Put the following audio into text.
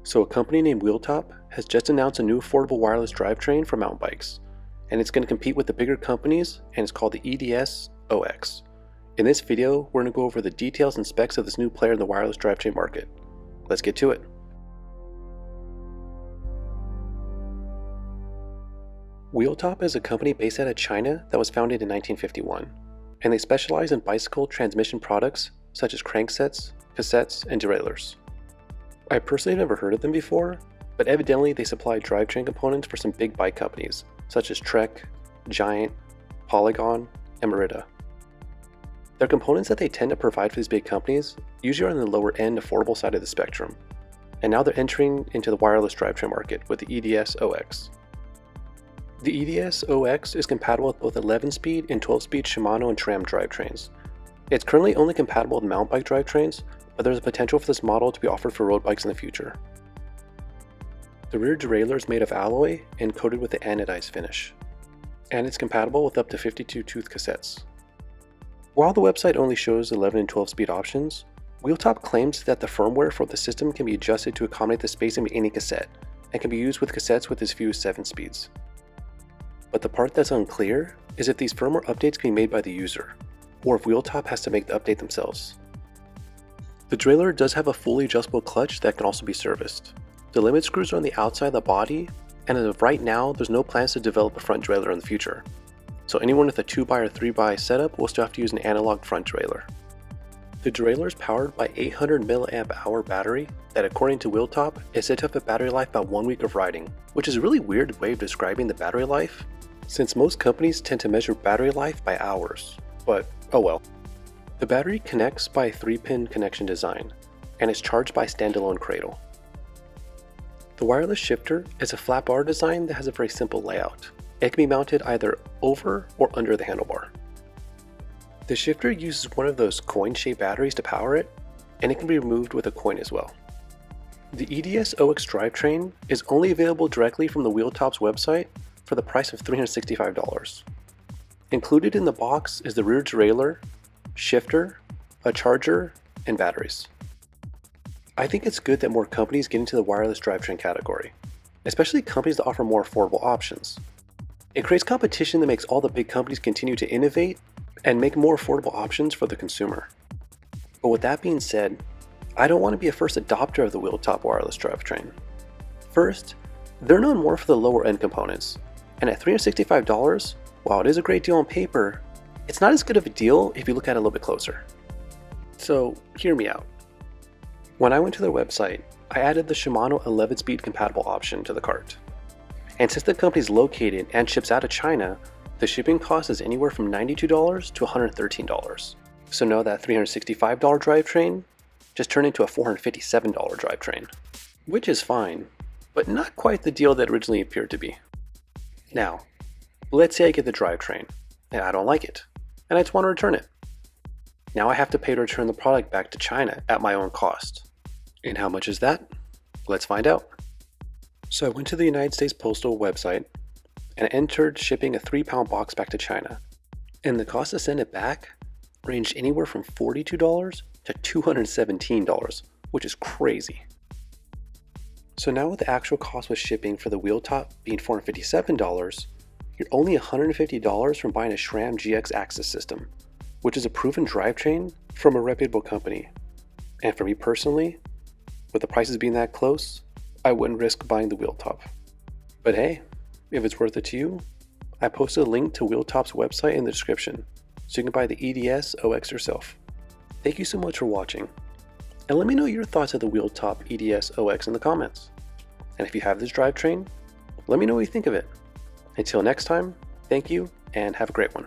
So a company named WheelTop has just announced a new affordable wireless drivetrain for mountain bikes, and it's going to compete with the bigger companies, and it's called the EDS OX. In this video, we're going to go over the details and specs of this new player in the wireless drivetrain market. Let's get to it. WheelTop is a company based out of China that was founded in 1951, and they specialize in bicycle transmission products such as cranksets, cassettes, and derailleurs. I personally have never heard of them before, but evidently they supply drivetrain components for some big bike companies such as Trek, Giant, Polygon, and Merida. Their components that they tend to provide for these big companies usually are on the lower end affordable side of the spectrum, and now they're entering into the wireless drivetrain market with the EDS OX. The EDS OX is compatible with both 11-speed and 12-speed Shimano and SRAM drivetrains. It's currently only compatible with mountain bike drivetrains, but there's a potential for this model to be offered for road bikes in the future. The rear derailleur is made of alloy and coated with an anodized finish, and it's compatible with up to 52 tooth cassettes. While the website only shows 11 and 12 speed options, WheelTop claims that the firmware for the system can be adjusted to accommodate the spacing of any cassette, and can be used with cassettes with as few as 7 speeds. But the part that's unclear is if these firmware updates can be made by the user, or if WheelTop has to make the update themselves. The derailleur does have a fully adjustable clutch that can also be serviced. The limit screws are on the outside of the body, and as of right now, there's no plans to develop a front derailleur in the future. So anyone with a 2x or 3x setup will still have to use an analog front derailleur. The derailleur is powered by 800 mAh battery that, according to WheelTop, is said to have a battery life about 1 week of riding, which is a really weird way of describing the battery life, since most companies tend to measure battery life by hours, but oh well. The battery connects by a 3-pin connection design, and is charged by a standalone cradle. The wireless shifter is a flat bar design that has a very simple layout. It can be mounted either over or under the handlebar. The shifter uses one of those coin-shaped batteries to power it, and it can be removed with a coin as well. The EDS OX drivetrain is only available directly from the WheelTop's website for the price of $365. Included in the box is the rear derailleur, shifter, a charger, and batteries. I think it's good that more companies get into the wireless drivetrain category, especially companies that offer more affordable options. It creates competition that makes all the big companies continue to innovate and make more affordable options for the consumer. But with that being said, I don't want to be a first adopter of the WheelTop wireless drivetrain. First, they're known more for the lower end components, and at $365, while it is a great deal on paper, it's not as good of a deal if you look at it a little bit closer. So hear me out. When I went to their website, I added the Shimano 11-speed compatible option to the cart. And since the company is located and ships out of China, the shipping cost is anywhere from $92 to $113. So know that $365 drivetrain just turned into a $457 drivetrain, which is fine, but not quite the deal that originally appeared to be. Now, let's say I get the drivetrain, and I don't like it, and I just want to return it. Now I have to pay to return the product back to China at my own cost. And how much is that? Let's find out. So I went to the United States Postal website and entered shipping a 3-pound box back to China. And the cost to send it back ranged anywhere from $42 to $217, which is crazy. So now with the actual cost with shipping for the WheelTop being $457, you're only $150 from buying a SRAM GX Axis system, which is a proven drivetrain from a reputable company. And for me personally, with the prices being that close, I wouldn't risk buying the WheelTop. But hey, if it's worth it to you, I posted a link to WheelTop's website in the description, so you can buy the EDS OX yourself. Thank you so much for watching, and let me know your thoughts of the WheelTop EDS OX in the comments. And if you have this drivetrain, let me know what you think of it. Until next time, thank you and have a great one.